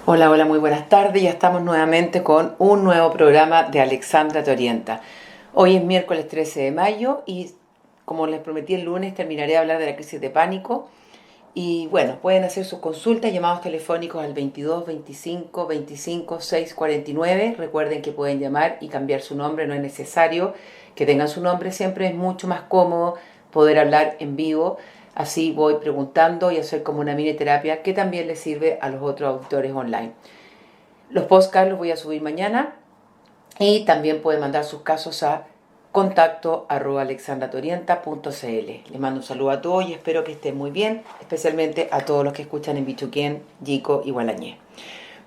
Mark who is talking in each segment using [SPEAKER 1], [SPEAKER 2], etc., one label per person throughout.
[SPEAKER 1] Hola, hola, muy buenas tardes. Ya estamos nuevamente con un nuevo programa de Alexandra Te Orienta. Hoy es miércoles 13 de mayo y como les prometí el lunes terminaré de hablar de la crisis de pánico. Y bueno, pueden hacer sus consultas, llamados telefónicos al 22 25 25 649. Recuerden que pueden llamar y cambiar su nombre, no es necesario que tengan su nombre, siempre es mucho más cómodo poder hablar en vivo. Así voy preguntando y hacer como una mini terapia que también les sirve a los otros auditores online. Los podcasts los voy a subir mañana y también pueden mandar sus casos a contacto@alexandratorienta.cl. Les mando un saludo a todos y espero que estén muy bien, especialmente a todos los que escuchan en Bichuquén, Yico y Gualañé.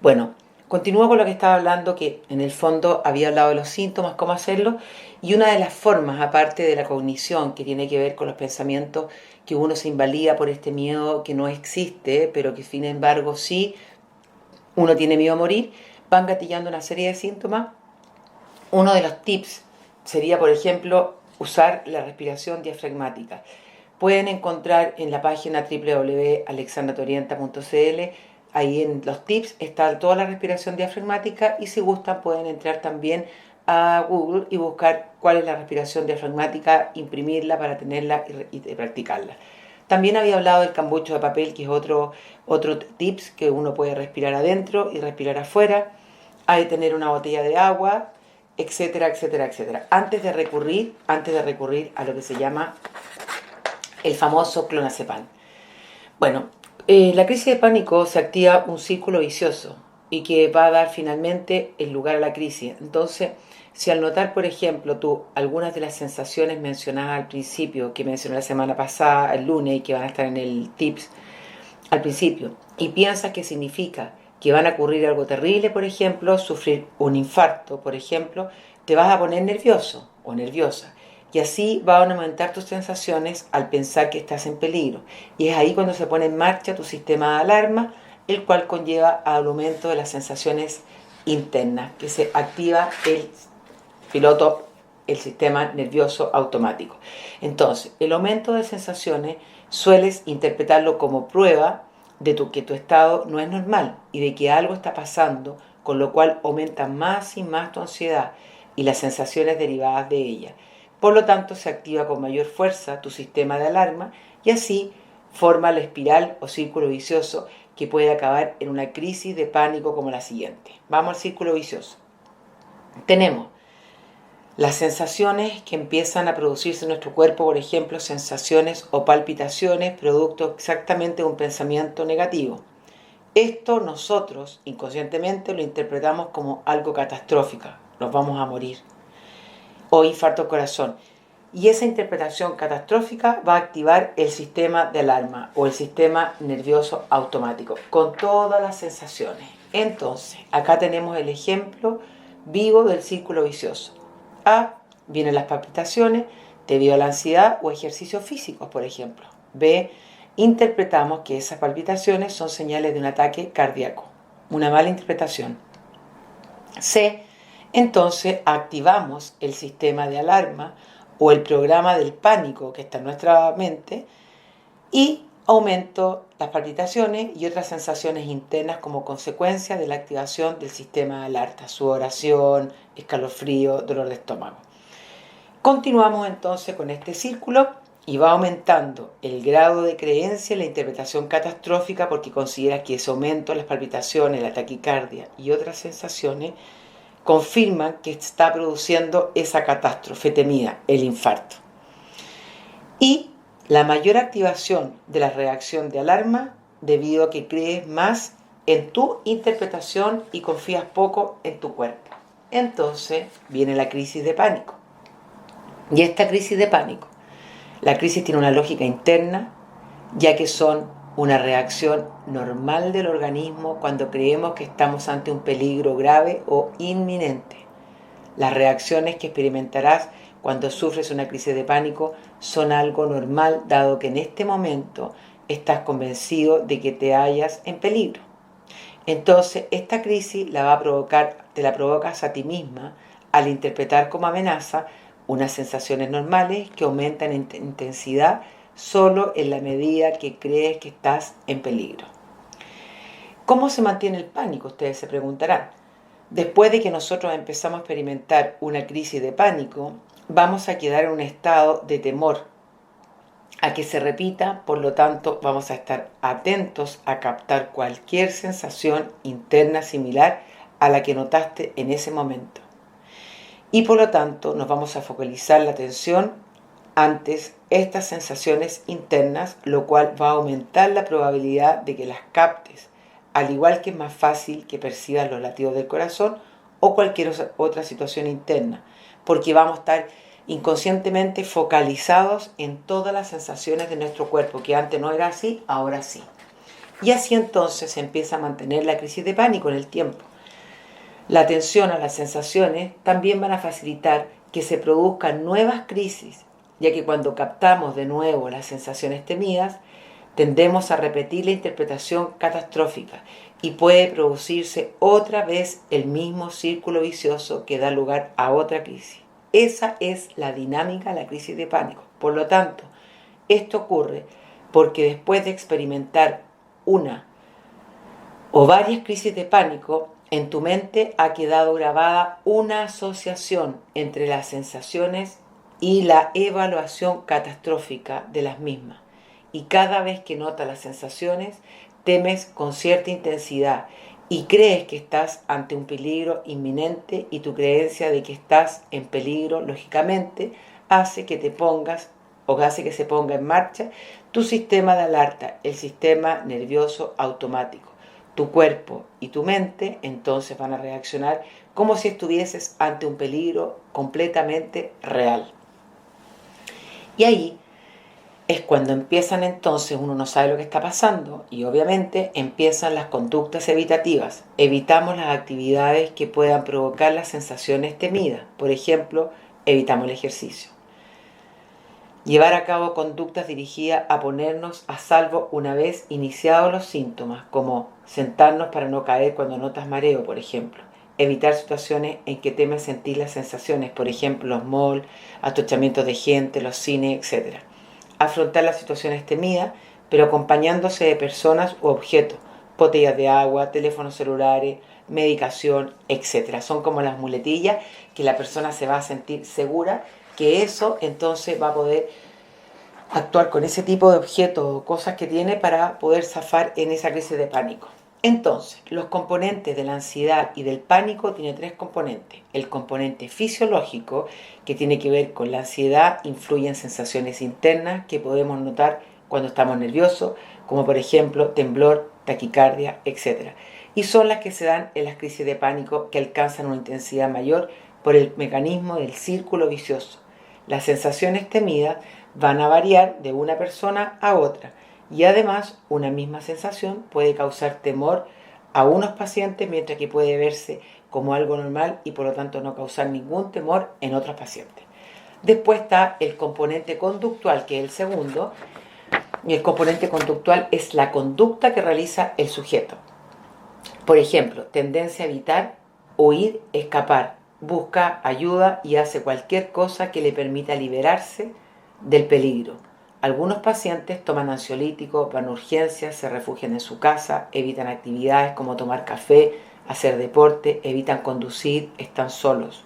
[SPEAKER 1] Bueno, continúo con lo que estaba hablando, que en el fondo había hablado de los síntomas, cómo hacerlo, y una de las formas, aparte de la cognición, que tiene que ver con los pensamientos, que uno se invalida por este miedo que no existe, pero que sin embargo sí, uno tiene miedo a morir, van gatillando una serie de síntomas. Uno de los tips sería, por ejemplo, usar la respiración diafragmática. Pueden encontrar en la página www.alexandratorienta.cl, ahí en los tips está toda la respiración diafragmática, y si gustan pueden entrar también a Google y buscar cuál es la respiración diafragmática, imprimirla para tenerla y practicarla. También había hablado del cambucho de papel, que es otro tips, que uno puede respirar adentro y respirar afuera. Hay que tener una botella de agua, etcétera, etcétera, etcétera. Antes de recurrir a lo que se llama el famoso clonazepam. Bueno, la crisis de pánico se activa un círculo vicioso y que va a dar finalmente el lugar a la crisis. Entonces, si al notar, por ejemplo, tú algunas de las sensaciones mencionadas al principio, que mencioné la semana pasada, el lunes, y que van a estar en el tips al principio, y piensas que significa que van a ocurrir algo terrible, por ejemplo, sufrir un infarto, por ejemplo, te vas a poner nervioso o nerviosa. Y así van a aumentar tus sensaciones al pensar que estás en peligro. Y es ahí cuando se pone en marcha tu sistema de alarma, el cual conlleva al aumento de las sensaciones internas, que se activa el piloto, el sistema nervioso automático. Entonces, el aumento de sensaciones sueles interpretarlo como prueba de que tu estado no es normal y de que algo está pasando, con lo cual aumenta más y más tu ansiedad y las sensaciones derivadas de ella. Por lo tanto, se activa con mayor fuerza tu sistema de alarma y así forma la espiral o círculo vicioso que puede acabar en una crisis de pánico como la siguiente. Vamos al círculo vicioso. Tenemos las sensaciones que empiezan a producirse en nuestro cuerpo, por ejemplo, sensaciones o palpitaciones, producto exactamente de un pensamiento negativo. Esto nosotros inconscientemente lo interpretamos como algo catastrófico, nos vamos a morir, o infarto al corazón. Y esa interpretación catastrófica va a activar el sistema de alarma o el sistema nervioso automático, con todas las sensaciones. Entonces, acá tenemos el ejemplo vivo del círculo vicioso. A, vienen las palpitaciones debido a la ansiedad o ejercicios físicos, por ejemplo. B, interpretamos que esas palpitaciones son señales de un ataque cardíaco. Una mala interpretación. C, entonces activamos el sistema de alarma o el programa del pánico que está en nuestra mente y aumento las palpitaciones y otras sensaciones internas como consecuencia de la activación del sistema de alerta, sudoración, escalofrío, dolor de estómago. Continuamos entonces con este círculo y va aumentando el grado de creencia en la interpretación catastrófica, porque consideras que ese aumento de las palpitaciones, la taquicardia y otras sensaciones confirman que está produciendo esa catástrofe temida, el infarto. Y la mayor activación de la reacción de alarma debido a que crees más en tu interpretación y confías poco en tu cuerpo. Entonces viene la crisis de pánico. Y esta crisis de pánico, la crisis tiene una lógica interna, ya que son una reacción normal del organismo cuando creemos que estamos ante un peligro grave o inminente. Las reacciones que experimentarás cuando sufres una crisis de pánico son algo normal, dado que en este momento estás convencido de que te hallas en peligro. Entonces, esta crisis te la provocas a ti misma al interpretar como amenaza unas sensaciones normales que aumentan en intensidad solo en la medida que crees que estás en peligro. ¿Cómo se mantiene el pánico? Ustedes se preguntarán. Después de que nosotros empezamos a experimentar una crisis de pánico, vamos a quedar en un estado de temor a que se repita, por lo tanto vamos a estar atentos a captar cualquier sensación interna similar a la que notaste en ese momento. Y por lo tanto nos vamos a focalizar la atención antes estas sensaciones internas, lo cual va a aumentar la probabilidad de que las captes, al igual que es más fácil que percibas los latidos del corazón o cualquier otra situación interna, porque vamos a estar inconscientemente focalizados en todas las sensaciones de nuestro cuerpo, que antes no era así, ahora sí. Y así entonces se empieza a mantener la crisis de pánico en el tiempo. La atención a las sensaciones también van a facilitar que se produzcan nuevas crisis, ya que cuando captamos de nuevo las sensaciones temidas, tendemos a repetir la interpretación catastrófica y puede producirse otra vez el mismo círculo vicioso que da lugar a otra crisis. Esa es la dinámica de la crisis de pánico. Por lo tanto, esto ocurre porque después de experimentar una o varias crisis de pánico, en tu mente ha quedado grabada una asociación entre las sensaciones y la evaluación catastrófica de las mismas. Y cada vez que notas las sensaciones, temes con cierta intensidad y crees que estás ante un peligro inminente, y tu creencia de que estás en peligro, lógicamente, hace que te pongas o hace que se ponga en marcha tu sistema de alerta, el sistema nervioso automático. Tu cuerpo y tu mente entonces van a reaccionar como si estuvieses ante un peligro completamente real. Y ahí es cuando empiezan entonces, uno no sabe lo que está pasando y obviamente empiezan las conductas evitativas. Evitamos las actividades que puedan provocar las sensaciones temidas. Por ejemplo, evitamos el ejercicio. Llevar a cabo conductas dirigidas a ponernos a salvo una vez iniciados los síntomas, como sentarnos para no caer cuando notas mareo, por ejemplo. Evitar situaciones en que temes sentir las sensaciones, por ejemplo, los malls, atochamientos de gente, los cines, etc. Afrontar las situaciones temidas, pero acompañándose de personas u objetos, botellas de agua, teléfonos celulares, medicación, etc. Son como las muletillas que la persona se va a sentir segura que eso entonces va a poder actuar con ese tipo de objetos o cosas que tiene para poder zafar en esa crisis de pánico. Entonces, los componentes de la ansiedad y del pánico tienen tres componentes. El componente fisiológico, que tiene que ver con la ansiedad, influye en sensaciones internas que podemos notar cuando estamos nerviosos, como por ejemplo temblor, taquicardia, etc. Y son las que se dan en las crisis de pánico, que alcanzan una intensidad mayor por el mecanismo del círculo vicioso. Las sensaciones temidas van a variar de una persona a otra, y además una misma sensación puede causar temor a unos pacientes, mientras que puede verse como algo normal y por lo tanto no causar ningún temor en otros pacientes. Después está el componente conductual, que es el segundo, y el componente conductual es la conducta que realiza el sujeto. Por ejemplo, tendencia a evitar, huir, escapar, busca ayuda y hace cualquier cosa que le permita liberarse del peligro. Algunos pacientes toman ansiolíticos, van a urgencias, se refugian en su casa, evitan actividades como tomar café, hacer deporte, evitan conducir, están solos.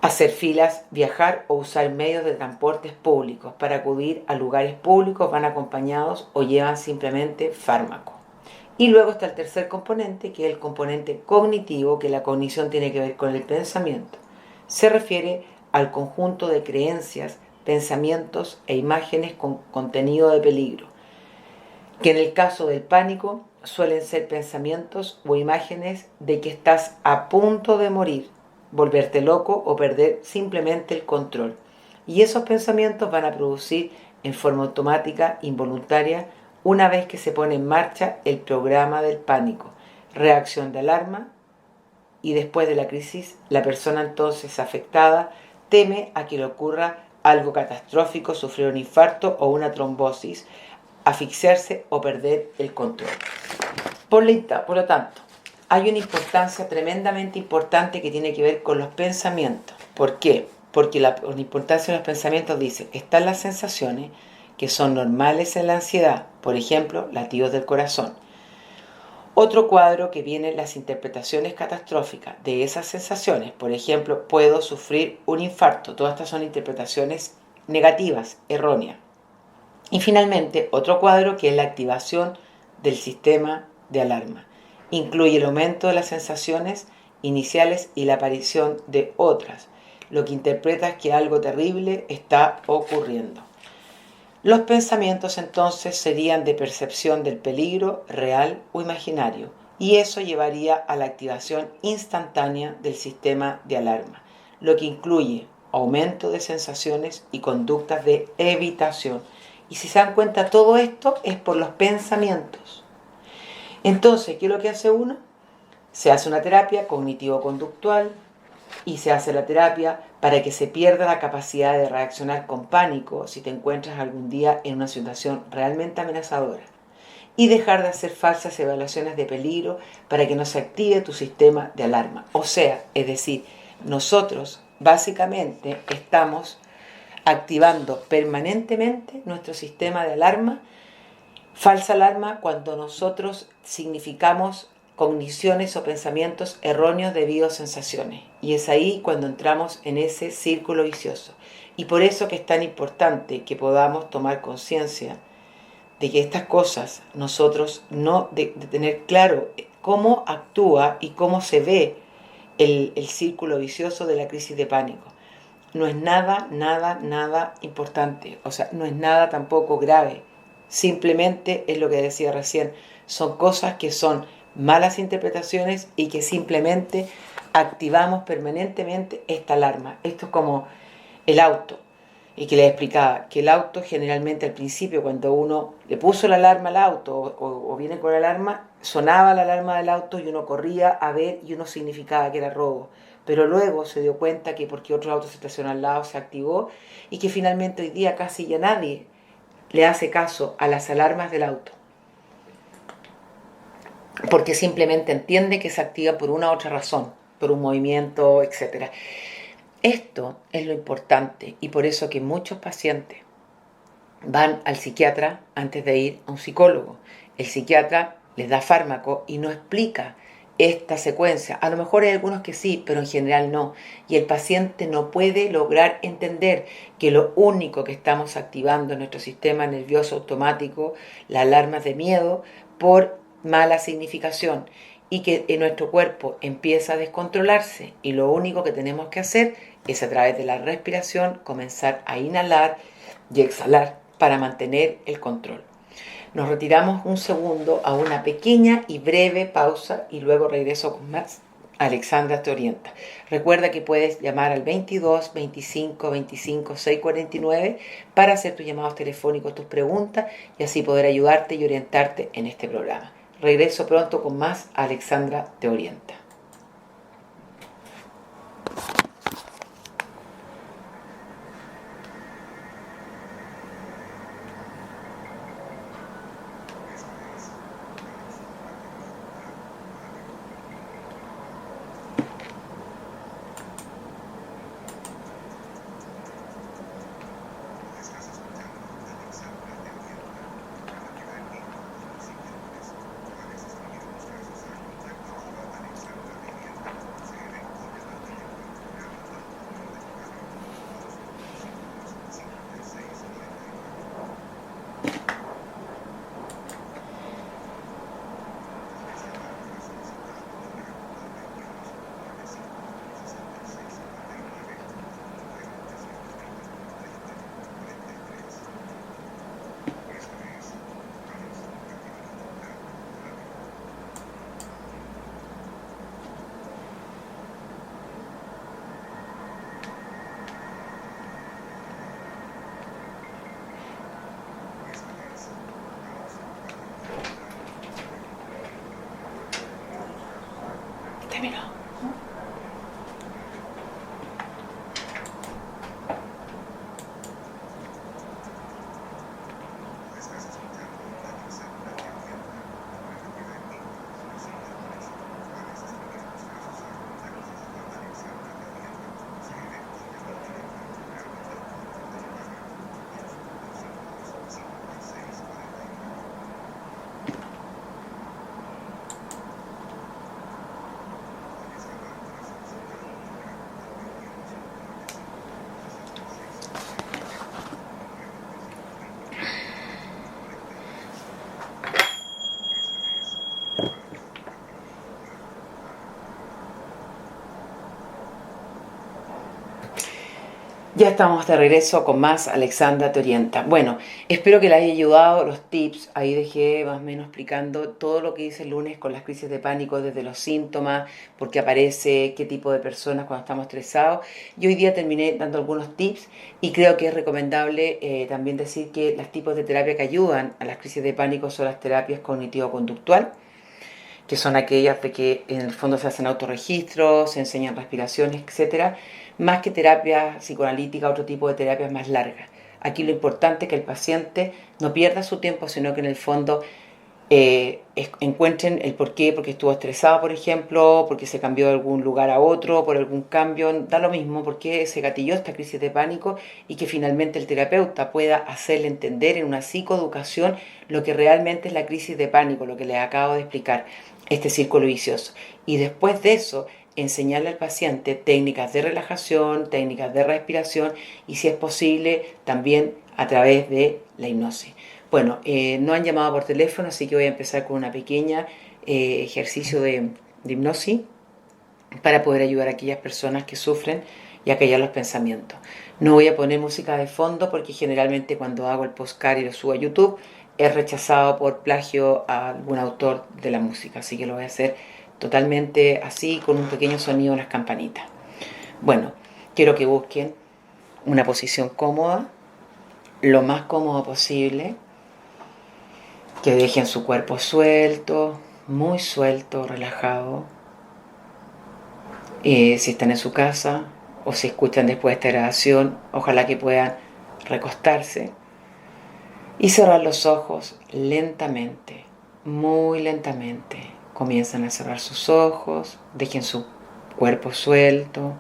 [SPEAKER 1] Hacer filas, viajar o usar medios de transportes públicos. Para acudir a lugares públicos van acompañados o llevan simplemente fármacos. Y luego está el tercer componente, que es el componente cognitivo, que la cognición tiene que ver con el pensamiento. Se refiere al conjunto de creencias, pensamientos e imágenes con contenido de peligro, que en el caso del pánico suelen ser pensamientos o imágenes de que estás a punto de morir, volverte loco o perder simplemente el control. Y esos pensamientos van a producir en forma automática, involuntaria, una vez que se pone en marcha el programa del pánico, reacción de alarma, y después de la crisis, la persona entonces afectada teme a que le ocurra algo catastrófico, sufrir un infarto o una trombosis, asfixiarse o perder el control. Por lo tanto, hay una importancia tremendamente importante que tiene que ver con los pensamientos. ¿Por qué? Porque la importancia de los pensamientos dice, están las sensaciones que son normales en la ansiedad, por ejemplo, latidos del corazón, Otro cuadro que vienen las interpretaciones catastróficas de esas sensaciones. Por ejemplo, puedo sufrir un infarto. Todas estas son interpretaciones negativas, erróneas. Y finalmente, otro cuadro que es la activación del sistema de alarma. Incluye el aumento de las sensaciones iniciales y la aparición de otras, lo que interpreta es que algo terrible está ocurriendo. Los pensamientos entonces serían de percepción del peligro real o imaginario, y eso llevaría a la activación instantánea del sistema de alarma, lo que incluye aumento de sensaciones y conductas de evitación. Y si se dan cuenta, todo esto es por los pensamientos. Entonces, ¿qué es lo que hace uno? Se hace una terapia cognitivo-conductual y se hace la terapia para que se pierda la capacidad de reaccionar con pánico si te encuentras algún día en una situación realmente amenazadora. Y dejar de hacer falsas evaluaciones de peligro para que no se active tu sistema de alarma. O sea, es decir, nosotros básicamente estamos activando permanentemente nuestro sistema de alarma, falsa alarma, cuando nosotros significamos cogniciones o pensamientos erróneos debido a sensaciones. Y es ahí cuando entramos en ese círculo vicioso. Y por eso que es tan importante que podamos tomar conciencia de que estas cosas nosotros no de tener claro cómo actúa y cómo se ve el círculo vicioso de la crisis de pánico. No es nada importante, o sea, no es nada tampoco grave. Simplemente es lo que decía recién, son cosas que son malas interpretaciones y que simplemente activamos permanentemente esta alarma. Esto es como el auto, y que les explicaba que el auto generalmente al principio, cuando uno le puso la alarma al auto o viene con la alarma, sonaba la alarma del auto y uno corría a ver y uno significaba que era robo. Pero luego se dio cuenta que porque otro auto se estacionó al lado se activó y que finalmente hoy día casi ya nadie le hace caso a las alarmas del auto, porque simplemente entiende que se activa por una u otra razón, por un movimiento, etcétera. Esto es lo importante y por eso que muchos pacientes van al psiquiatra antes de ir a un psicólogo. El psiquiatra les da fármaco y no explica esta secuencia. A lo mejor hay algunos que sí, pero en general no. Y el paciente no puede lograr entender que lo único que estamos activando en nuestro sistema nervioso automático, las alarmas de miedo, por mala significación, y que en nuestro cuerpo empieza a descontrolarse y lo único que tenemos que hacer es a través de la respiración comenzar a inhalar y exhalar para mantener el control. Nos retiramos un segundo a una pequeña y breve pausa y luego regreso con más. Alexandra te orienta. Recuerda que puedes llamar al 22 25 25 649 para hacer tus llamados telefónicos, tus preguntas y así poder ayudarte y orientarte en este programa. Regreso pronto con más. Alexandra te orienta. Terminó. Ya estamos de regreso con más Alexandra Te Orienta. Bueno, espero que les haya ayudado los tips. Ahí dejé más o menos explicando todo lo que hice el lunes con las crisis de pánico, desde los síntomas, por qué aparece, qué tipo de personas cuando estamos estresados. Y hoy día terminé dando algunos tips y creo que es recomendable también decir que los tipos de terapia que ayudan a las crisis de pánico son las terapias cognitivo-conductual, que son aquellas de que en el fondo se hacen autorregistros, se enseñan respiraciones, etcétera, más que terapia psicoanalítica, otro tipo de terapias más largas. Aquí lo importante es que el paciente no pierda su tiempo, sino que en el fondo encuentren el por qué, porque estuvo estresado, por ejemplo, porque se cambió de algún lugar a otro, por algún cambio, da lo mismo, porque se gatilló esta crisis de pánico y que finalmente el terapeuta pueda hacerle entender en una psicoeducación lo que realmente es la crisis de pánico, lo que les acabo de explicar, este círculo vicioso. Y después de eso, enseñarle al paciente técnicas de relajación, técnicas de respiración y si es posible también a través de la hipnosis. Bueno, no han llamado por teléfono, así que voy a empezar con una pequeña ejercicio de hipnosis para poder ayudar a aquellas personas que sufren y a callar los pensamientos. No voy a poner música de fondo porque generalmente cuando hago el podcast y lo subo a YouTube es rechazado por plagio a algún autor de la música, así que lo voy a hacer totalmente así con un pequeño sonido en las campanitas. Bueno, quiero que busquen una posición cómoda, lo más cómodo posible, que dejen su cuerpo suelto, muy suelto, relajado. Si están en su casa o si escuchan después de esta grabación, ojalá que puedan recostarse y cerrar los ojos lentamente, muy lentamente. Comienzan a cerrar sus ojos, dejen su cuerpo suelto,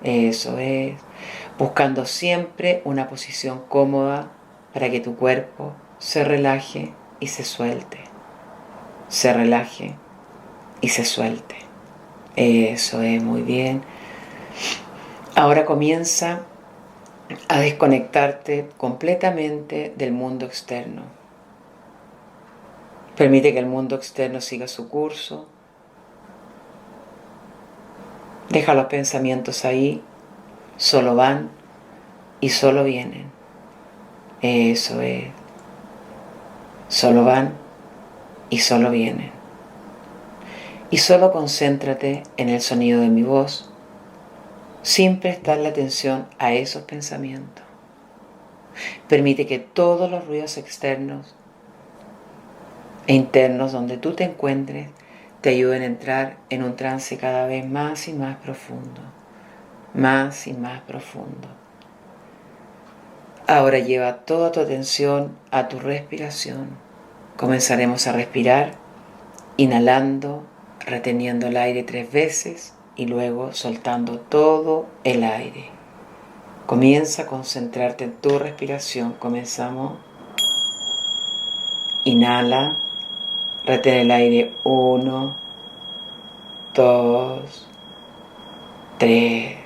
[SPEAKER 1] eso es, buscando siempre una posición cómoda para que tu cuerpo se relaje y se suelte, se relaje y se suelte. Eso es, muy bien. Ahora comienza a desconectarte completamente del mundo externo. Permite que el mundo externo siga su curso. Deja los pensamientos ahí, solo van y solo vienen. Eso es. Solo van y solo vienen. Y solo concéntrate en el sonido de mi voz, sin prestarle atención a esos pensamientos. Permite que todos los ruidos externos e internos donde tú te encuentres te ayuden a entrar en un trance cada vez más y más profundo, más y más profundo. Ahora lleva toda tu atención a tu respiración. Comenzaremos a respirar, inhalando, reteniendo el aire 3 veces y luego soltando todo el aire. Comienza a concentrarte en tu respiración. Comenzamos. Inhala, retén el aire 1, 2, 3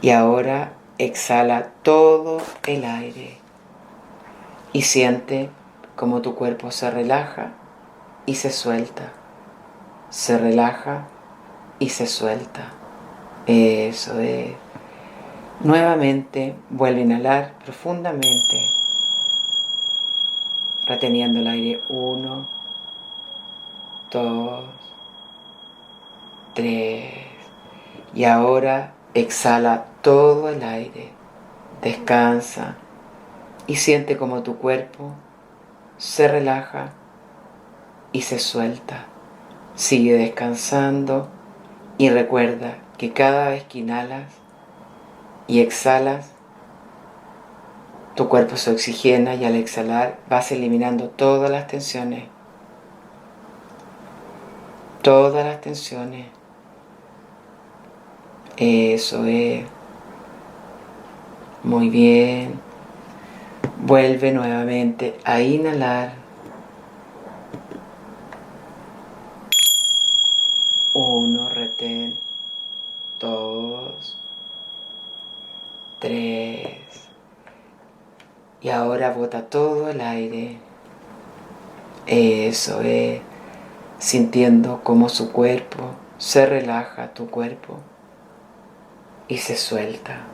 [SPEAKER 1] y ahora exhala todo el aire y siente como tu cuerpo se relaja y se suelta, se relaja y se suelta. Eso es. Nuevamente vuelve a inhalar profundamente, reteniendo el aire 1, 2, 3 y ahora exhala todo el aire, descansa y siente como tu cuerpo se relaja y se suelta. Sigue descansando y recuerda que cada vez que inhalas y exhalas, tu cuerpo se oxigena y al exhalar vas eliminando todas las tensiones. Todas las tensiones. Eso es. Muy bien. Vuelve nuevamente a inhalar. 1, retén. 2, 3. Y ahora bota todo el aire. Eso es. Sintiendo cómo su cuerpo se relaja, tu cuerpo, y se suelta.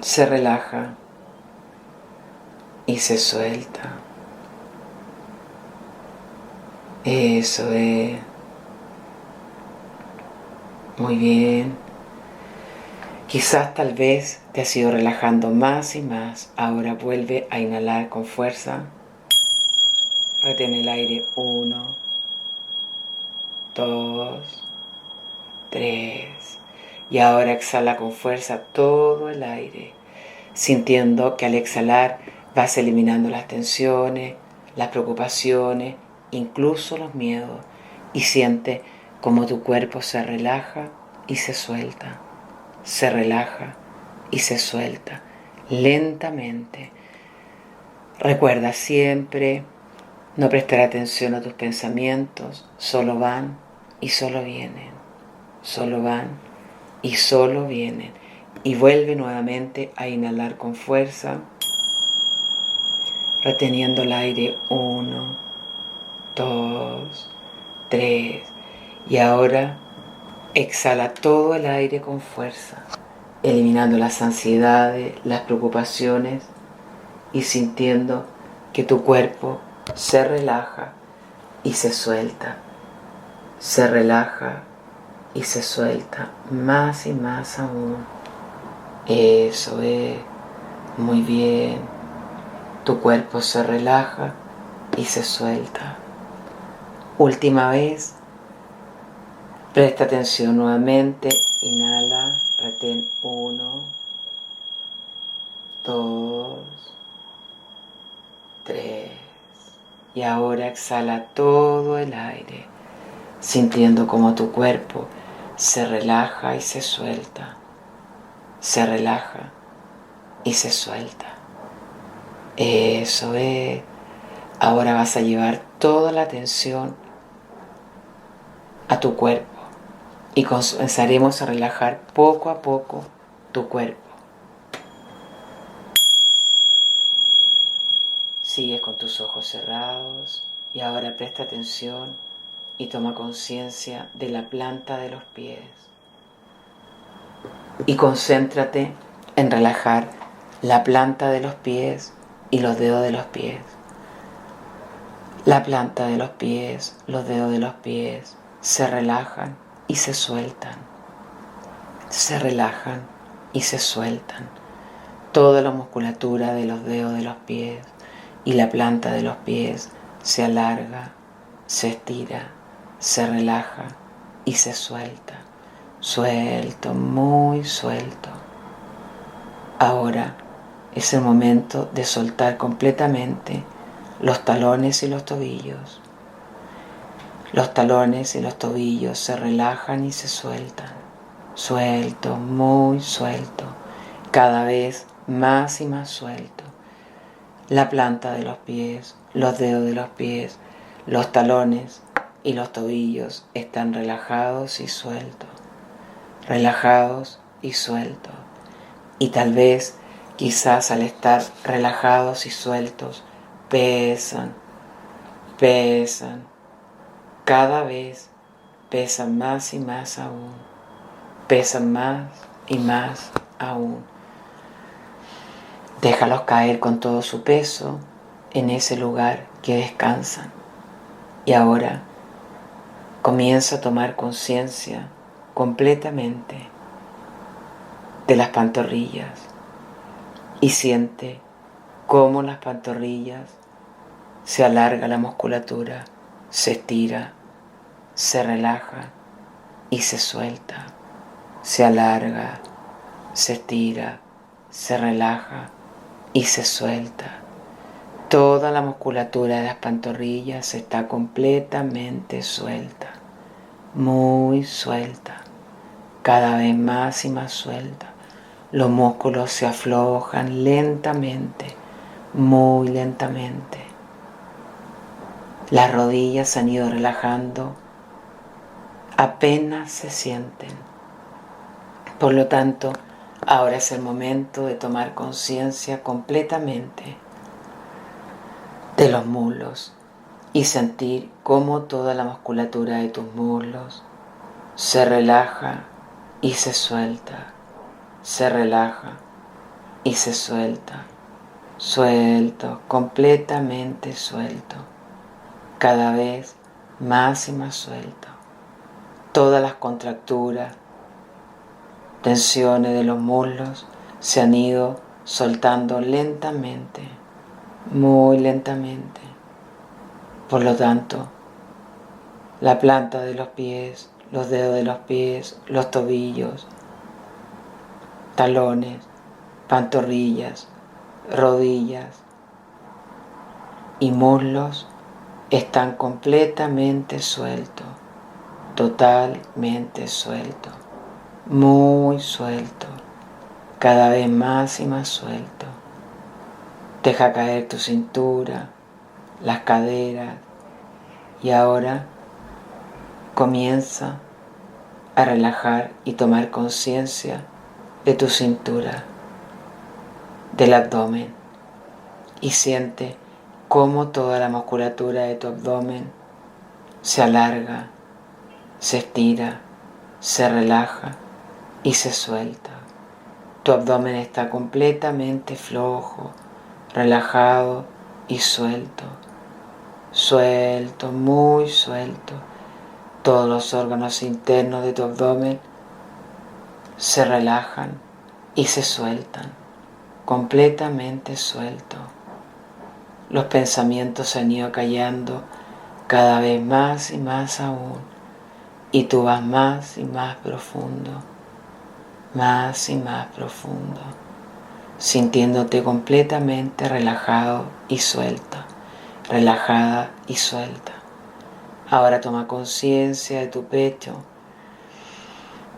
[SPEAKER 1] se relaja y se suelta. Eso es. Muy bien. Quizás tal vez te has ido relajando más y más. Ahora vuelve a inhalar con fuerza. Retén el aire. 1, 2, 3. Y ahora exhala con fuerza todo el aire, sintiendo que al exhalar vas eliminando las tensiones, las preocupaciones, incluso los miedos. Y siente como tu cuerpo se relaja y se suelta. Se relaja y se suelta lentamente. Recuerda siempre no prestar atención a tus pensamientos, solo van y solo vienen, solo van y solo vienen. Y vuelve nuevamente a inhalar con fuerza, reteniendo el aire. 1, 2, 3. Y ahora exhala todo el aire con fuerza, eliminando las ansiedades, las preocupaciones y sintiendo que tu cuerpo se relaja y se suelta. Se relaja y se suelta más y más aún. Eso es. Muy bien. Tu cuerpo se relaja y se suelta. Última vez. Presta atención nuevamente. Inhala. Retén. 1, 2, 3. Y ahora exhala todo el aire, sintiendo como tu cuerpo se relaja y se suelta. Se relaja y se suelta. Eso es. Ahora vas a llevar toda la atención a tu cuerpo y comenzaremos a relajar poco a poco tu cuerpo. Sigues con tus ojos cerrados y ahora presta atención y toma conciencia de la planta de los pies. Y concéntrate en relajar la planta de los pies y los dedos de los pies. La planta de los pies, los dedos de los pies se relajan y se sueltan. Se relajan y se sueltan. Toda la musculatura de los dedos de los pies y la planta de los pies se alarga, se estira, se relaja y se suelta. Suelto, muy suelto. Ahora es el momento de soltar completamente los talones y los tobillos. Los talones y los tobillos se relajan y se sueltan. Suelto, muy suelto. Cada vez más y más suelto. La planta de los pies, los dedos de los pies, los talones y los tobillos están relajados y sueltos. Relajados y sueltos. Y tal vez, quizás al estar relajados y sueltos, pesan, cada vez pesan más y más aún, pesan más y más aún. Déjalos caer con todo su peso en ese lugar que descansan. Y ahora comienza a tomar conciencia completamente de las pantorrillas y siente cómo las pantorrillas se alarga la musculatura, se estira, se relaja y se suelta, se alarga, se estira, se relaja y se suelta. Toda la musculatura de las pantorrillas está completamente suelta, muy suelta, cada vez más y más suelta. Los músculos se aflojan lentamente, muy lentamente. Las rodillas se han ido relajando, apenas se sienten. Por lo tanto, ahora es el momento de tomar conciencia completamente de los muslos y sentir cómo toda la musculatura de tus muslos se relaja y se suelta, se relaja y se suelta. Suelto, completamente suelto. Cada vez más y más suelto. Todas las contracturas, tensiones de los muslos se han ido soltando lentamente, muy lentamente. Por lo tanto, la planta de los pies, los dedos de los pies, los tobillos, talones, pantorrillas, rodillas y muslos están completamente sueltos, totalmente sueltos, muy sueltos, cada vez más y más sueltos. Deja caer tu cintura, las caderas y ahora comienza a relajar y tomar conciencia de tu cintura, del abdomen, y siente cómo toda la musculatura de tu abdomen se alarga, se estira, se relaja y se suelta. Tu abdomen está completamente flojo, relajado y suelto. Suelto, muy suelto. Todos los órganos internos de tu abdomen se relajan y se sueltan, completamente suelto. Los pensamientos se han ido callando cada vez más y más aún, y tú vas más y más profundo, más y más profundo, sintiéndote completamente relajado y suelta, relajada y suelta. Ahora toma conciencia de tu pecho,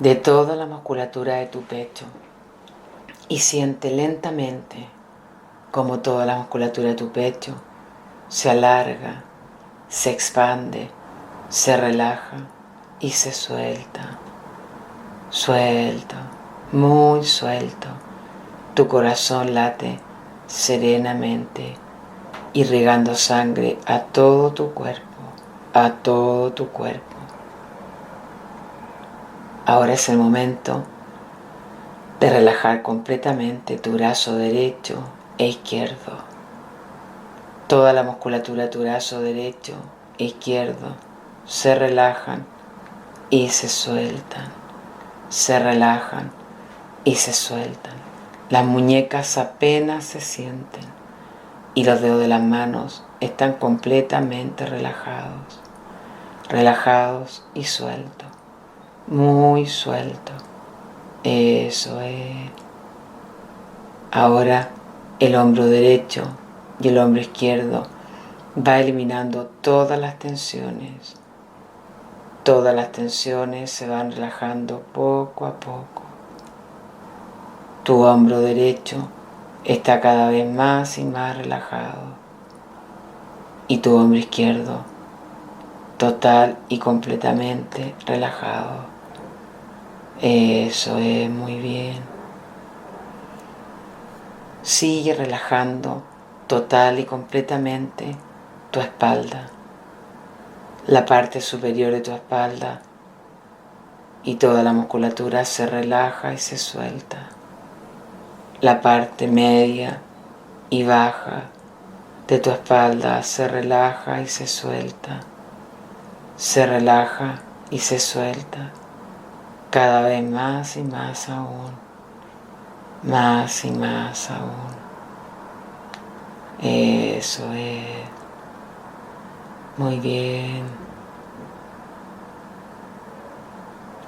[SPEAKER 1] de toda la musculatura de tu pecho, y siente lentamente como toda la musculatura de tu pecho se alarga, se expande, se relaja y se suelta. Suelto, muy suelto. Tu corazón late serenamente, irrigando sangre a todo tu cuerpo, a todo tu cuerpo. Ahora es el momento de relajar completamente tu brazo derecho e izquierdo. Toda la musculatura de tu brazo derecho e izquierdo se relajan y se sueltan. Se relajan y se sueltan. Las muñecas apenas se sienten y los dedos de las manos están completamente relajados. Relajados y sueltos. Muy sueltos. Eso es. Ahora el hombro derecho y el hombro izquierdo va eliminando todas las tensiones. Todas las tensiones se van relajando poco a poco. Tu hombro derecho está cada vez más y más relajado. Y tu hombro izquierdo total y completamente relajado. Eso es, muy bien. Sigue relajando total y completamente tu espalda, la parte superior de tu espalda, y toda la musculatura se relaja y se suelta. La parte media y baja de tu espalda se relaja y se suelta. Se relaja y se suelta. Cada vez más y más aún. Más y más aún. Eso es. Muy bien.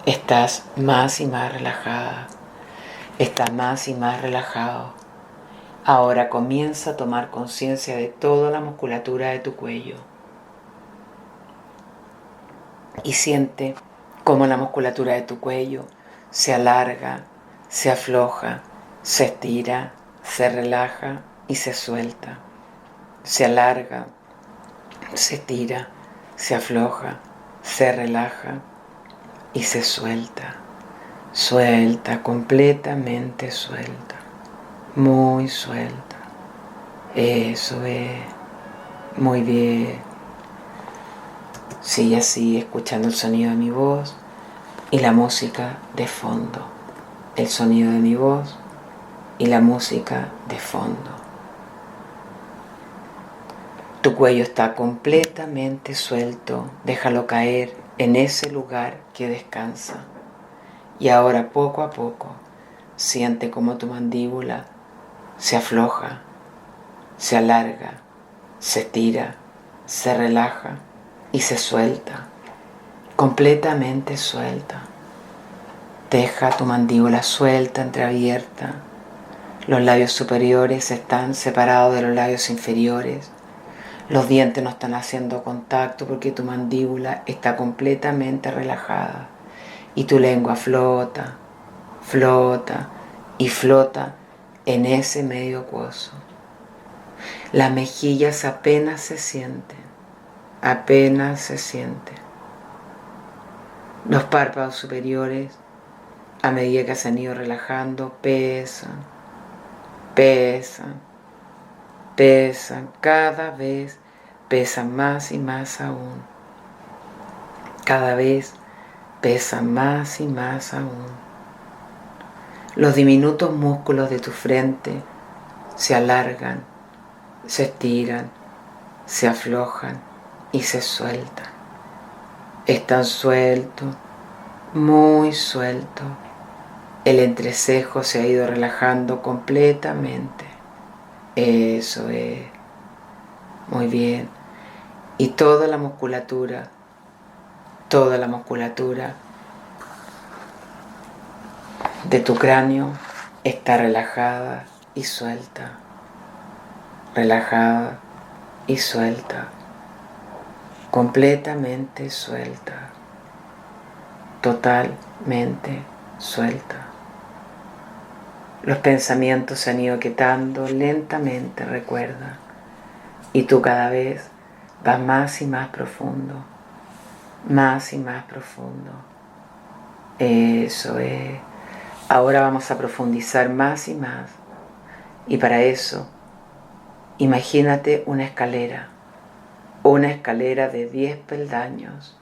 [SPEAKER 1] Estás más y más relajada. Estás más y más relajado. Ahora comienza a tomar conciencia de toda la musculatura de tu cuello. Y siente cómo la musculatura de tu cuello se alarga, se afloja, se estira, se relaja y se suelta. Se alarga, se estira, se afloja, se relaja y se suelta. Suelta, completamente suelta. Muy suelta. Eso es. Muy bien. Sigue así, escuchando el sonido de mi voz y la música de fondo. El sonido de mi voz y la música de fondo. Tu cuello está completamente suelto, déjalo caer en ese lugar que descansa. Y ahora poco a poco siente como tu mandíbula se afloja, se alarga, se estira, se relaja y se suelta, completamente suelta. Deja tu mandíbula suelta, entreabierta. Los labios superiores están separados de los labios inferiores. Los dientes no están haciendo contacto porque tu mandíbula está completamente relajada. Y tu lengua flota, flota y flota en ese medio acuoso. Las mejillas apenas se sienten, apenas se sienten. Los párpados superiores, a medida que se han ido relajando, pesan, pesan, pesan, cada vez pesan más y más aún. Cada vez pesan más y más aún. Los diminutos músculos de tu frente se alargan, se estiran, se aflojan y se sueltan. Están sueltos, muy sueltos. El entrecejo se ha ido relajando completamente. Eso es. Muy bien. Y toda la musculatura de tu cráneo está relajada y suelta. Relajada y suelta. Completamente suelta. Totalmente suelta. Los pensamientos se han ido quietando lentamente, recuerda. Y tú cada vez vas más y más profundo. Más y más profundo. Eso es. Ahora vamos a profundizar más y más. Y para eso, imagínate una escalera de 10 peldaños.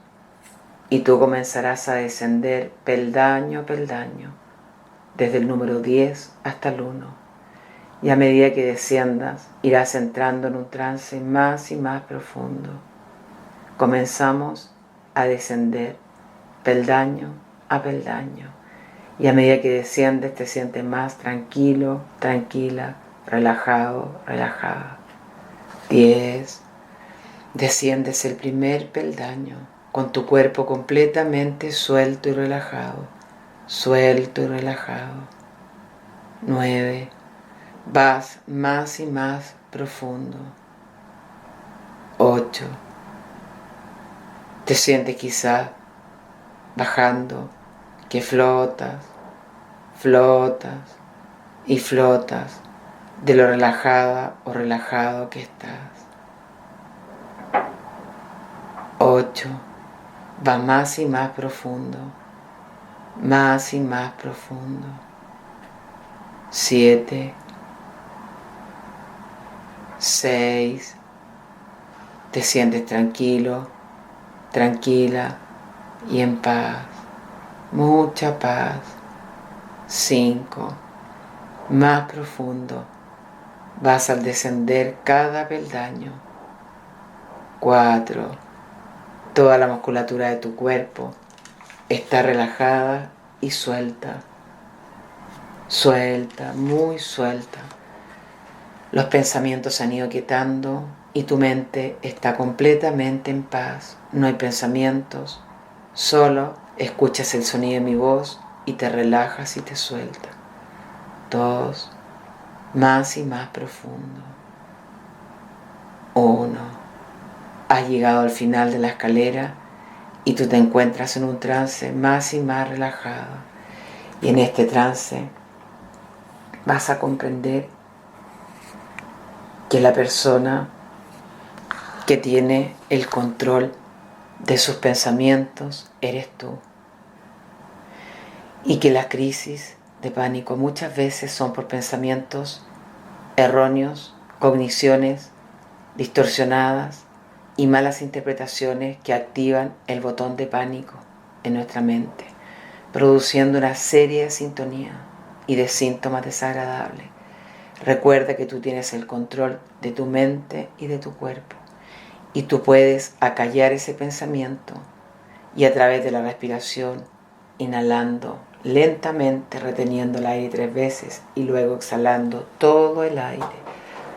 [SPEAKER 1] Y tú comenzarás a descender peldaño a peldaño, desde el número 10 hasta el 1. Y a medida que desciendas, irás entrando en un trance más y más profundo. Comenzamos a descender peldaño a peldaño. Y a medida que desciendes, te sientes más tranquilo, tranquila, relajado, relajada. 10. Desciendes el primer peldaño con tu cuerpo completamente suelto y relajado. Suelto y relajado. 9. Vas más y más profundo. 8. Te sientes quizá bajando, que flotas, flotas y flotas de lo relajada o relajado que estás. 8. Va más y más profundo, más y más profundo. 7. 6. Te sientes tranquilo, tranquila y en paz. Mucha paz. 5. Más profundo. Vas al descender cada peldaño. 4. Toda la musculatura de tu cuerpo está relajada y suelta. Suelta, muy suelta. Los pensamientos se han ido quietando y tu mente está completamente en paz. No hay pensamientos, solo escuchas el sonido de mi voz y te relajas y te sueltas. 2. Más y más profundo. 1. Has llegado al final de la escalera y tú te encuentras en un trance más y más relajado. Y en este trance vas a comprender que la persona que tiene el control de sus pensamientos eres tú. Y que las crisis de pánico muchas veces son por pensamientos erróneos, cogniciones distorsionadas y malas interpretaciones que activan el botón de pánico en nuestra mente, produciendo una serie de sintonías. y de síntomas desagradables. Recuerda que tú tienes el control de tu mente y de tu cuerpo y tú puedes acallar ese pensamiento y a través de la respiración, inhalando lentamente, reteniendo el aire 3 veces y luego exhalando todo el aire,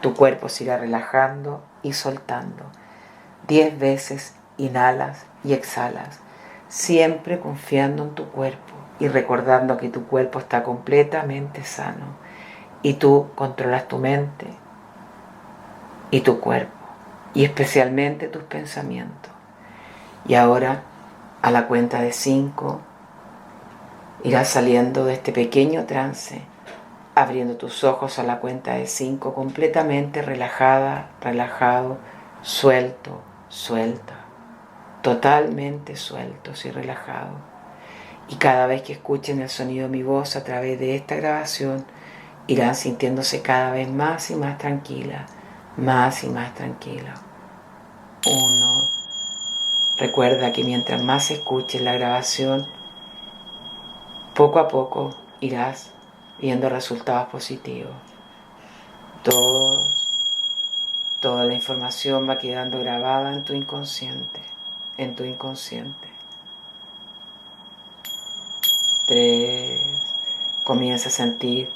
[SPEAKER 1] tu cuerpo se irá relajando y soltando. 10 veces inhalas y exhalas, siempre confiando en tu cuerpo y recordando que tu cuerpo está completamente sano y tú controlas tu mente y tu cuerpo y especialmente tus pensamientos. Y ahora, a la cuenta de 5, irás saliendo de este pequeño trance, abriendo tus ojos a la cuenta de 5, completamente relajada, relajado, suelto, suelta, totalmente sueltos y relajados. Y cada vez que escuchen el sonido de mi voz a través de esta grabación, irán sintiéndose cada vez más y más tranquila, más y más tranquila. 1. Recuerda que mientras más escuches la grabación, poco a poco irás viendo resultados positivos. 2. Toda la información va quedando grabada en tu inconsciente, en tu inconsciente. 3. Comienza a sentir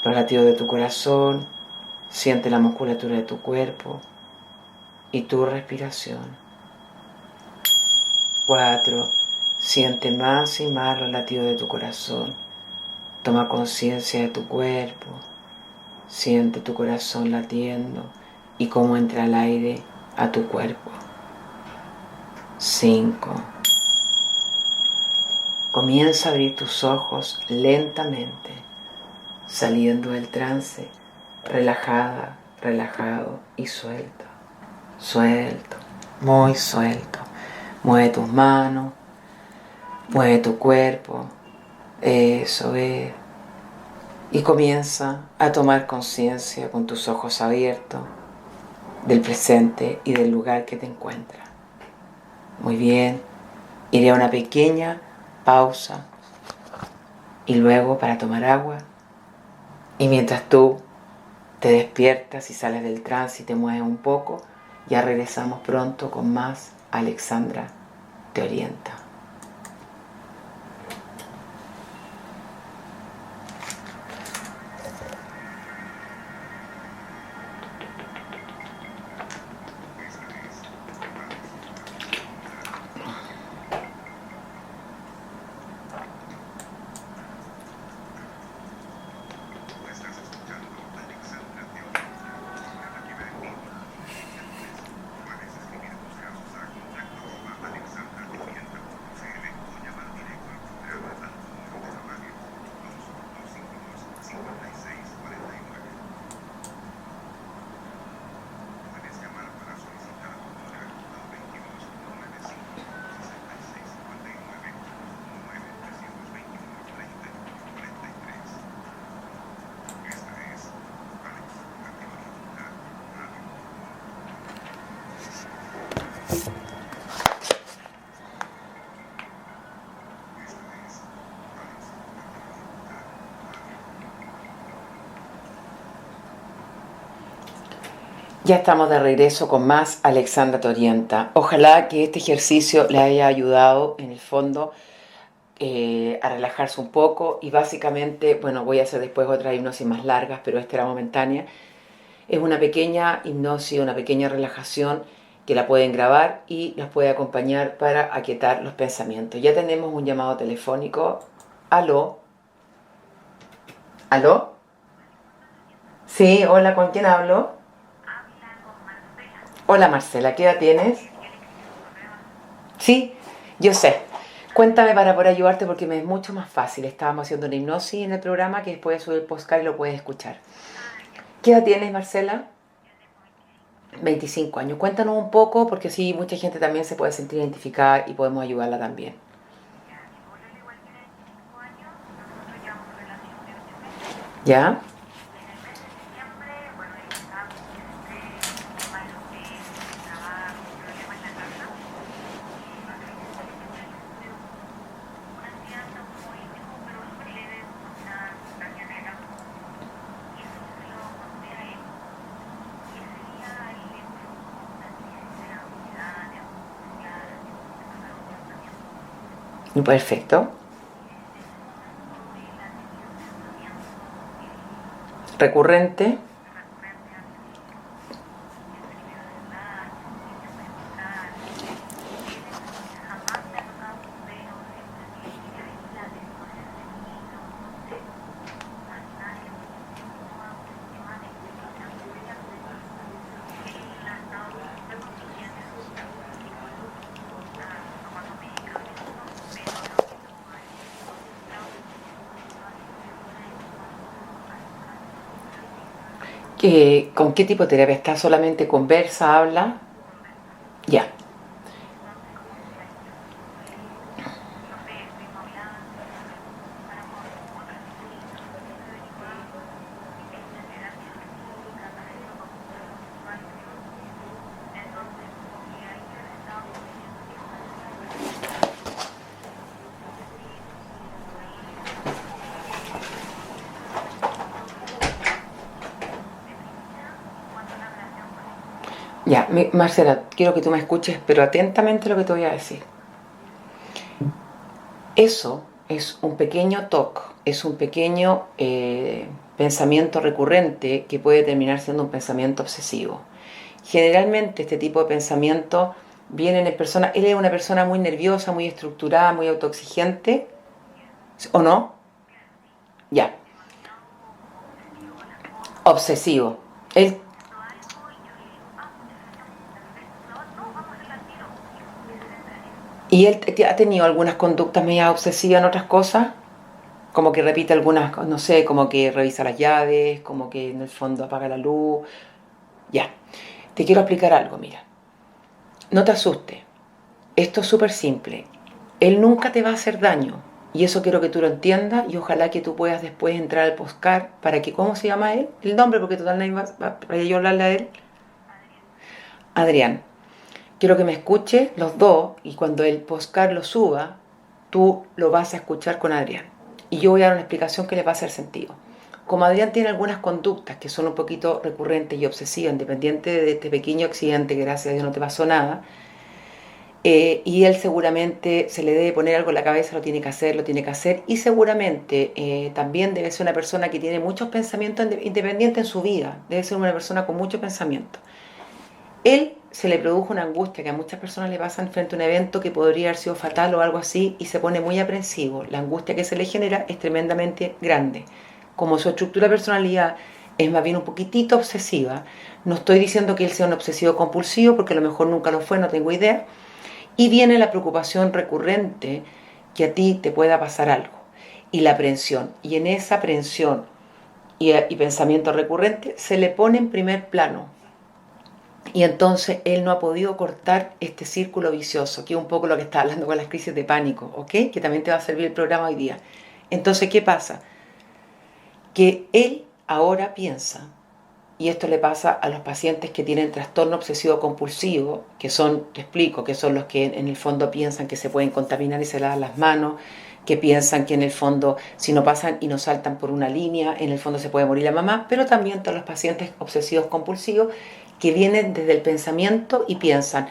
[SPEAKER 1] los latidos de tu corazón, siente la musculatura de tu cuerpo y tu respiración. 4. Siente más y más los latidos de tu corazón. Toma conciencia de tu cuerpo. Siente tu corazón latiendo y cómo entra el aire a tu cuerpo. 5. Comienza a abrir tus ojos lentamente, saliendo del trance, relajada, relajado y suelto. Suelto, muy suelto. Mueve tus manos, mueve tu cuerpo. Eso es. Y comienza a tomar conciencia con tus ojos abiertos del presente y del lugar que te encuentras. Muy bien. Iré a una pequeña pausa y luego para tomar agua. Y mientras tú te despiertas y sales del trance y te mueves un poco, ya regresamos pronto con más Alexandra Te Orienta. Ya estamos de regreso con más Alexandra Te Orienta. Ojalá que este ejercicio le haya ayudado en el fondo a relajarse un poco y básicamente, bueno, voy a hacer después otras hipnosis más largas, pero esta era momentánea. Es una pequeña hipnosis, una pequeña relajación que la pueden grabar y las puede acompañar para aquietar los pensamientos. Ya tenemos un llamado telefónico. ¿Aló? ¿Aló? Sí, hola, ¿con quién hablo? Hola Marcela, ¿qué edad tienes? Sí, yo sé. Cuéntame para poder ayudarte porque me es mucho más fácil. Estábamos haciendo una hipnosis en el programa que después sube el podcast y lo puedes escuchar. ¿Qué edad tienes, Marcela? 25 años. Cuéntanos un poco porque sí, mucha gente también se puede sentir identificada y podemos ayudarla también. ¿Ya? Perfecto. Recurrente. ¿Con qué tipo de terapia está? ¿Solamente conversa, habla? Ya. Ya, Marcela, quiero que tú me escuches, pero atentamente lo que te voy a decir. Eso es un pequeño TOC, es un pequeño pensamiento recurrente que puede terminar siendo un pensamiento obsesivo. Generalmente este tipo de pensamiento viene en personas, él es una persona muy nerviosa, muy estructurada, muy autoexigente, ¿o no? Ya, obsesivo. Él, y él ha tenido algunas conductas medio obsesivas en otras cosas, como que repite algunas, no sé, como que revisa las llaves, como que en el fondo apaga la luz. Ya, te quiero explicar algo, mira. No te asustes. Esto es súper simple. Él nunca te va a hacer daño. Y eso quiero que tú lo entiendas y ojalá que tú puedas después entrar al postcard para que, ¿cómo se llama él? El nombre, porque total nadie va para yo hablarle a él. Adrián. Quiero que me escuches los dos y cuando el postcard lo suba, tú lo vas a escuchar con Adrián. Y yo voy a dar una explicación que le va a hacer sentido. Como Adrián tiene algunas conductas que son un poquito recurrentes y obsesivas, independiente de este pequeño accidente que gracias a Dios no te pasó nada, y él seguramente se le debe poner algo en la cabeza, lo tiene que hacer, y seguramente también debe ser una persona que tiene muchos pensamientos independientes en su vida, debe ser una persona con mucho pensamiento. Él se le produjo una angustia que a muchas personas le pasan frente a un evento que podría haber sido fatal o algo así y se pone muy aprensivo. La angustia que se le genera es tremendamente grande. Como su estructura de personalidad es más bien un poquitito obsesiva, no estoy diciendo que él sea un obsesivo compulsivo porque a lo mejor nunca lo fue, no tengo idea, y viene la preocupación recurrente que a ti te pueda pasar algo y la aprensión. Y en esa aprensión y pensamiento recurrente se le pone en primer plano. Y entonces él no ha podido cortar este círculo vicioso, que es un poco lo que está hablando con las crisis de pánico, ¿ok? Que también te va a servir el programa hoy día. Entonces, ¿qué pasa? Que él ahora piensa, y esto le pasa a los pacientes que tienen trastorno obsesivo compulsivo, que son, te explico, que son los que en el fondo piensan que se pueden contaminar y se lavan las manos, que piensan que en el fondo si no pasan y no saltan por una línea, en el fondo se puede morir la mamá, pero también todos los pacientes obsesivos compulsivos que vienen desde el pensamiento y piensan.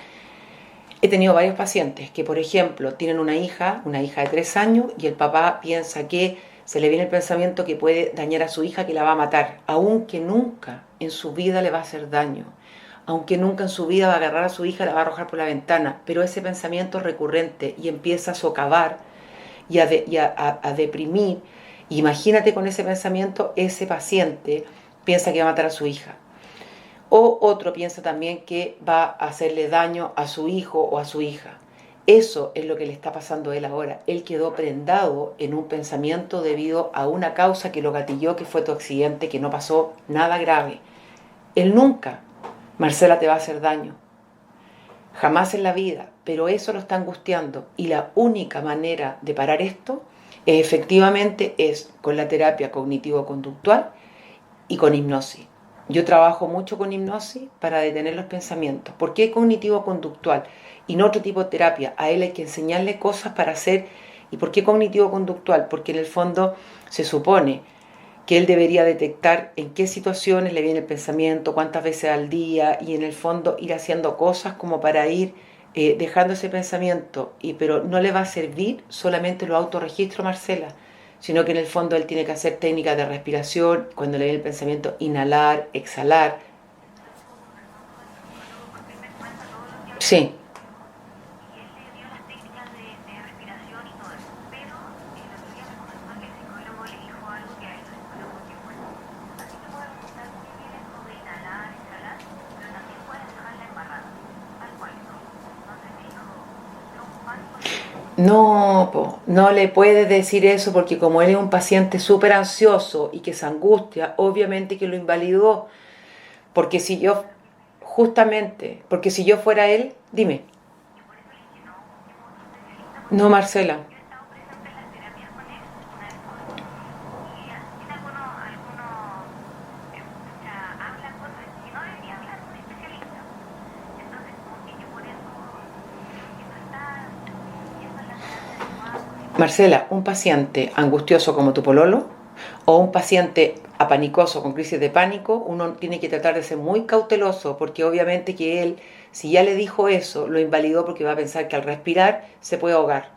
[SPEAKER 1] He tenido varios pacientes que, por ejemplo, tienen una hija de 3 años y el papá piensa que se le viene el pensamiento que puede dañar a su hija, que la va a matar, aunque nunca en su vida le va a hacer daño, aunque nunca en su vida va a agarrar a su hija, la va a arrojar por la ventana, pero ese pensamiento es recurrente y empieza a socavar y a deprimir. Imagínate con ese pensamiento, ese paciente piensa que va a matar a su hija. O otro piensa también que va a hacerle daño a su hijo o a su hija. Eso es lo que le está pasando a él ahora. Él quedó prendado en un pensamiento debido a una causa que lo gatilló, que fue tu accidente, que no pasó nada grave. Él nunca, Marcela, te va a hacer daño. Jamás en la vida. Pero eso lo está angustiando. Y la única manera de parar esto efectivamente es con la terapia cognitivo-conductual y con hipnosis. Yo trabajo mucho con hipnosis para detener los pensamientos. ¿Por qué cognitivo-conductual y no otro tipo de terapia? A él hay que enseñarle cosas para hacer. ¿Y por qué cognitivo-conductual? Porque en el fondo se supone que él debería detectar en qué situaciones le viene el pensamiento, cuántas veces al día y en el fondo ir haciendo cosas como para ir dejando ese pensamiento, pero no le va a servir solamente lo autorregistro, Marcela, sino que en el fondo él tiene que hacer técnicas de respiración, cuando le dé el pensamiento, inhalar, exhalar. Sí. No, po, no le puedes decir eso porque como él es un paciente súper ansioso y que se angustia, obviamente que lo invalidó. Porque si yo, justamente, porque si yo fuera él, dime, no, Marcela. Marcela, un paciente angustioso como tu pololo o un paciente apanicoso con crisis de pánico, uno tiene que tratar de ser muy cauteloso porque obviamente que él, si ya le dijo eso, lo invalidó porque va a pensar que al respirar se puede ahogar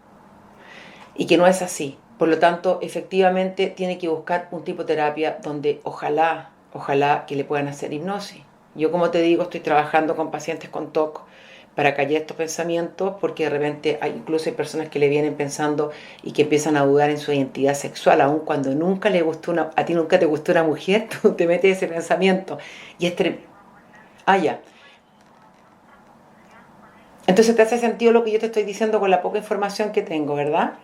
[SPEAKER 1] y que no es así. Por lo tanto, efectivamente tiene que buscar un tipo de terapia donde ojalá que le puedan hacer hipnosis. Yo, como te digo, estoy trabajando con pacientes con TOC para callar estos pensamientos, porque de repente incluso hay personas que le vienen pensando y que empiezan a dudar en su identidad sexual, aun cuando nunca le gustó a ti nunca te gustó una mujer, tú te metes ese pensamiento y ah, ya. Entonces te hace sentido lo que yo te estoy diciendo con la poca información que tengo, ¿verdad?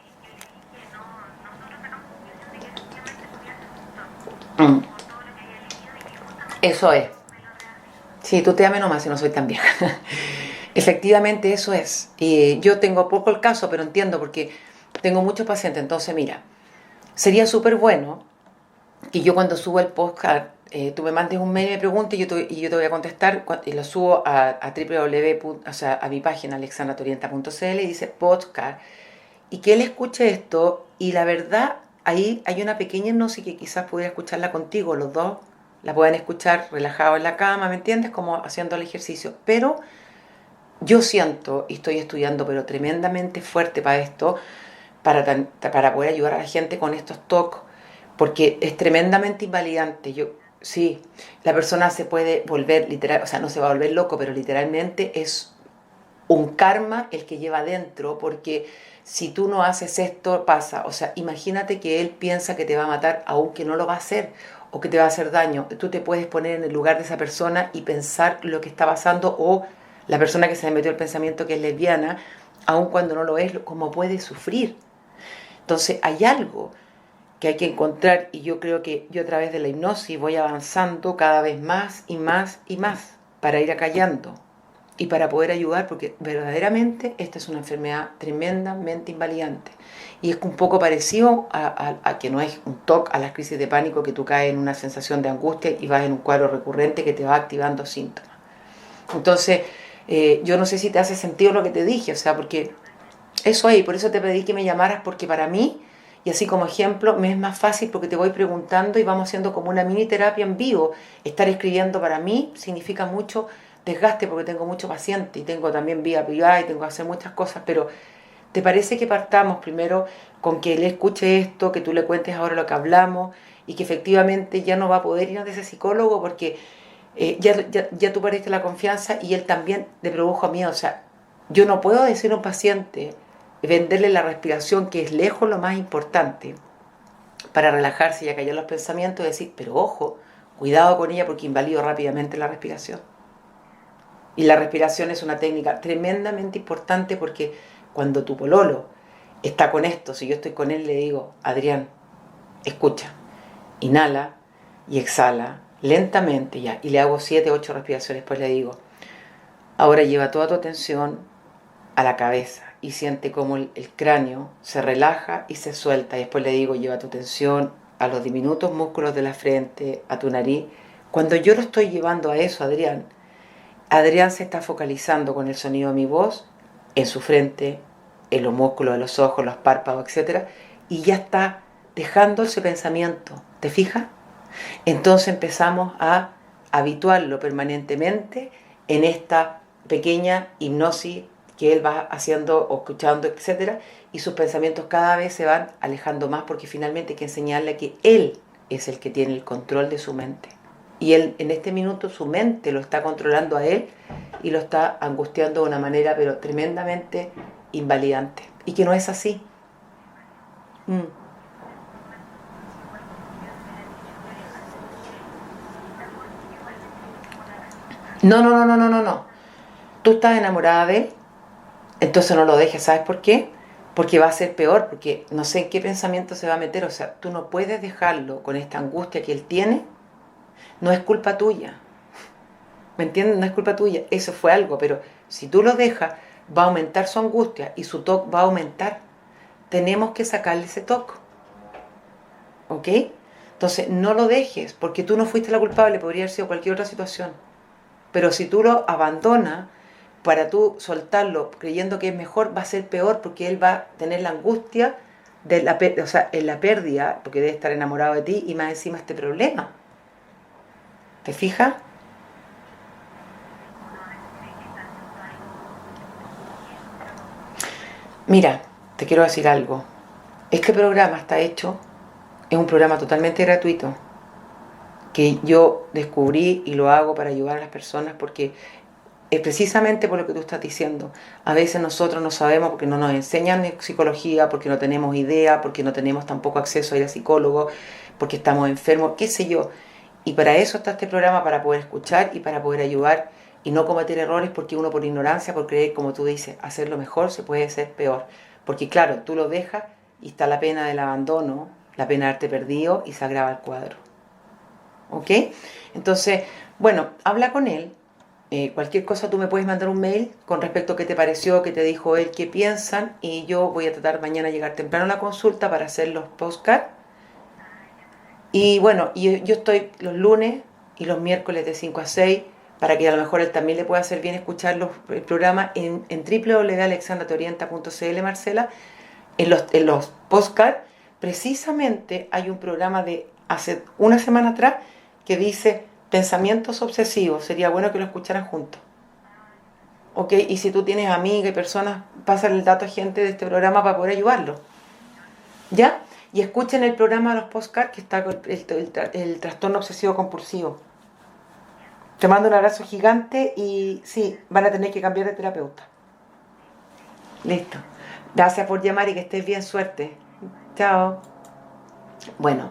[SPEAKER 1] Mm, eso es. Sí, tú te ames nomás si no soy tan vieja. Efectivamente, eso es. Yo tengo poco el caso, pero entiendo porque tengo muchos pacientes. Entonces, mira, sería súper bueno que yo cuando suba el podcast, tú me mandes un mail y me preguntes y yo te voy a contestar y lo subo a www, o sea, a mi página alexandratorienta.cl y dice podcast y que él escuche esto y la verdad ahí hay una pequeña hipnosis que quizás pudiera escucharla contigo, los dos la pueden escuchar relajados en la cama, ¿me entiendes? Como haciendo el ejercicio, pero yo siento, y estoy estudiando, pero tremendamente fuerte para esto, para poder ayudar a la gente con estos TOC, porque es tremendamente invalidante. Sí, la persona se puede volver literal, o sea, no se va a volver loco, pero literalmente es un karma el que lleva dentro, porque si tú no haces esto, pasa. O sea, imagínate que él piensa que te va a matar, aunque no lo va a hacer, o que te va a hacer daño. Tú te puedes poner en el lugar de esa persona y pensar lo que está pasando, o la persona que se le metió el pensamiento que es lesbiana, aun cuando no lo es, cómo puede sufrir. Entonces, hay algo que hay que encontrar y yo creo que yo a través de la hipnosis voy avanzando cada vez más y más y más para ir acallando y para poder ayudar, porque verdaderamente esta es una enfermedad tremendamente invalidante. Y es un poco parecido a que no es un TOC, a las crisis de pánico, que tú caes en una sensación de angustia y vas en un cuadro recurrente que te va activando síntomas. Entonces, yo no sé si te hace sentido lo que te dije, o sea, porque eso es, y por eso te pedí que me llamaras, porque para mí, y así como ejemplo, me es más fácil porque te voy preguntando y vamos haciendo como una mini terapia en vivo. Estar escribiendo para mí significa mucho desgaste porque tengo mucho paciente y tengo también vida privada y tengo que hacer muchas cosas, pero ¿te parece que partamos primero con que él escuche esto, que tú le cuentes ahora lo que hablamos y que efectivamente ya no va a poder ir a ese psicólogo porque ya tú perdiste la confianza y él también le produjo miedo? O sea, yo no puedo decir a un paciente, venderle la respiración, que es lejos lo más importante, para relajarse y acallar los pensamientos y decir, pero ojo, cuidado con ella porque invalido rápidamente la respiración. Y la respiración es una técnica tremendamente importante porque cuando tu pololo está con esto, si yo estoy con él, le digo, Adrián, escucha, inhala y exhala lentamente ya, y le hago 7, 8 respiraciones, después le digo, ahora lleva toda tu atención a la cabeza y siente como el cráneo se relaja y se suelta, y después le digo, lleva tu atención a los diminutos músculos de la frente, a tu nariz. Cuando yo lo estoy llevando a eso, Adrián se está focalizando con el sonido de mi voz en su frente, en los músculos de los ojos, los párpados, etcétera, y ya está dejando ese pensamiento. ¿Te fijas? Entonces empezamos a habituarlo permanentemente en esta pequeña hipnosis que él va haciendo o escuchando, etcétera, y sus pensamientos cada vez se van alejando más porque finalmente hay que enseñarle que él es el que tiene el control de su mente. Y él en este minuto su mente lo está controlando a él y lo está angustiando de una manera pero tremendamente invalidante. Y que no es así. Mm. No, no, no, no, no, no, no. Tú estás enamorada de él, entonces no lo dejes. ¿Sabes por qué? Porque va a ser peor, porque no sé en qué pensamiento se va a meter. O sea, tú no puedes dejarlo con esta angustia que él tiene. No es culpa tuya. ¿Me entiendes? No es culpa tuya. Eso fue algo, pero si tú lo dejas, va a aumentar su angustia y su TOC va a aumentar. Tenemos que sacarle ese TOC. ¿Ok? Entonces, no lo dejes, porque tú no fuiste la culpable, podría haber sido cualquier otra situación. Pero si tú lo abandonas, para tú soltarlo creyendo que es mejor, va a ser peor porque él va a tener la angustia de o sea, en la pérdida, porque debe estar enamorado de ti y más encima este problema. ¿Te fijas? Mira, te quiero decir algo. Este programa está hecho, es un programa totalmente gratuito que yo descubrí y lo hago para ayudar a las personas porque es precisamente por lo que tú estás diciendo. A veces nosotros no sabemos porque no nos enseñan psicología, porque no tenemos idea, porque no tenemos tampoco acceso a ir a psicólogo, porque estamos enfermos, qué sé yo. Y para eso está este programa, para poder escuchar y para poder ayudar y no cometer errores porque uno por ignorancia, por creer, como tú dices, hacerlo mejor se puede hacer peor. Porque claro, tú lo dejas y está la pena del abandono, la pena de haberte perdido y se agrava el cuadro. ¿Ok? Entonces, bueno, habla con él. Cualquier cosa tú me puedes mandar un mail con respecto a qué te pareció, qué te dijo él, qué piensan, y yo voy a tratar mañana de llegar temprano a la consulta para hacer los postcards. Y bueno, yo estoy los lunes y los miércoles de 5 a 6 para que a lo mejor él también le pueda hacer bien escuchar el programa en www.alexandrateorienta.cl, Marcela. En los postcards, precisamente hay un programa de hace una semana atrás que dice pensamientos obsesivos. Sería bueno que lo escucharan juntos. ¿Ok? Y si tú tienes amigas y personas, pásale el dato a gente de este programa para poder ayudarlo. ¿Ya? Y escuchen el programa de los postcards que está con el trastorno obsesivo compulsivo. Te mando un abrazo gigante y sí, van a tener que cambiar de terapeuta. Listo. Gracias por llamar y que estés bien, suerte. Chao. Bueno,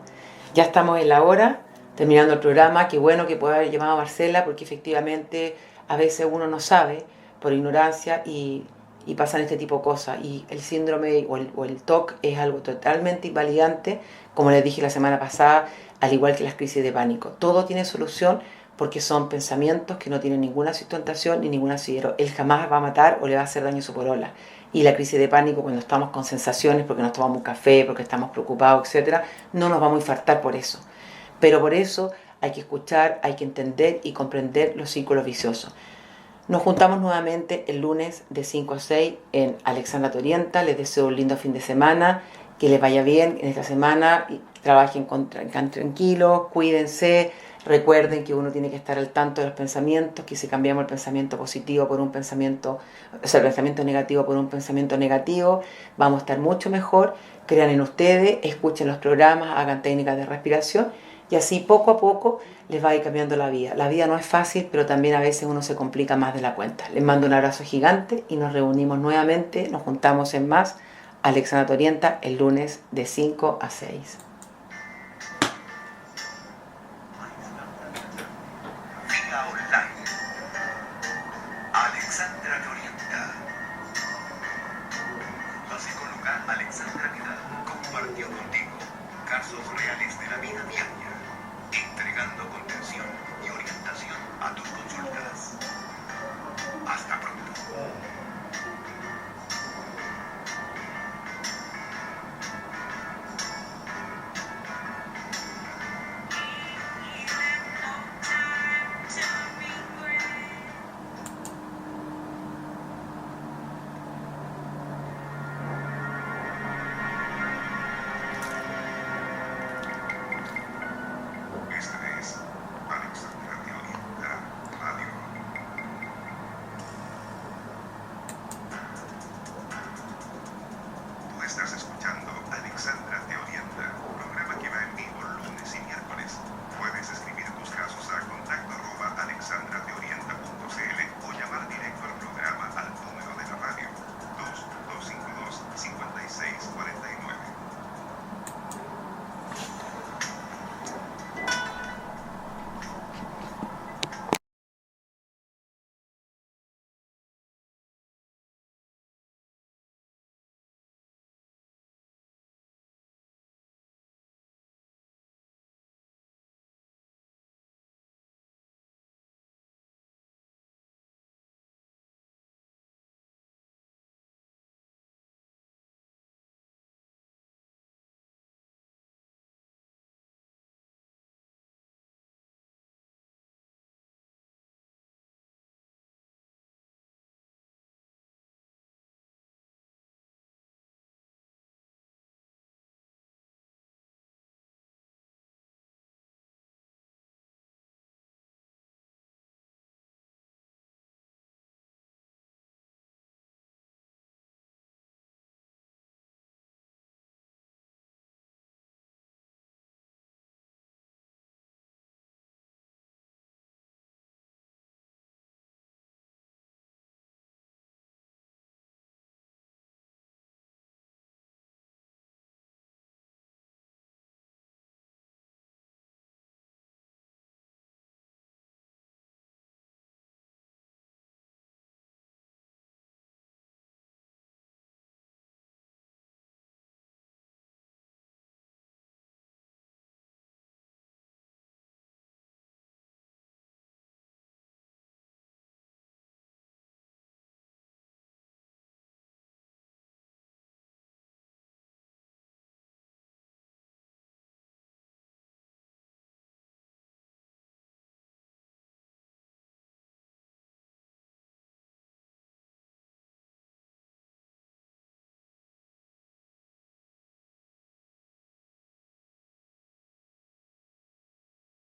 [SPEAKER 1] ya estamos en la hora, terminando el programa. Qué bueno que pueda haber llamado a Marcela porque efectivamente a veces uno no sabe por ignorancia y pasan este tipo de cosas. Y el síndrome o el TOC es algo totalmente invalidante, como les dije la semana pasada, al igual que las crisis de pánico. Todo tiene solución porque son pensamientos que no tienen ninguna sustentación ni ningún asidero. Él jamás va a matar o le va a hacer daño a su polola. Y la crisis de pánico, cuando estamos con sensaciones, porque nos tomamos un café, porque estamos preocupados, etcétera, no nos vamos a infartar por eso. Pero por eso hay que escuchar, hay que entender y comprender los círculos viciosos. Nos juntamos nuevamente el lunes de 5 a 6 en Alexandra Te Orienta. Les deseo un lindo fin de semana, que les vaya bien en esta semana, y trabajen tranquilos, cuídense. Recuerden que uno tiene que estar al tanto de los pensamientos, que si cambiamos el pensamiento positivo por un pensamiento, o sea, el pensamiento negativo por un pensamiento negativo, vamos a estar mucho mejor. Crean en ustedes, escuchen los programas, hagan técnicas de respiración y así poco a poco les va a ir cambiando la vida. La vida no es fácil, pero también a veces uno se complica más de la cuenta. Les mando un abrazo gigante y nos reunimos nuevamente, nos juntamos en más Alexandra Te Orienta el lunes de 5 a 6.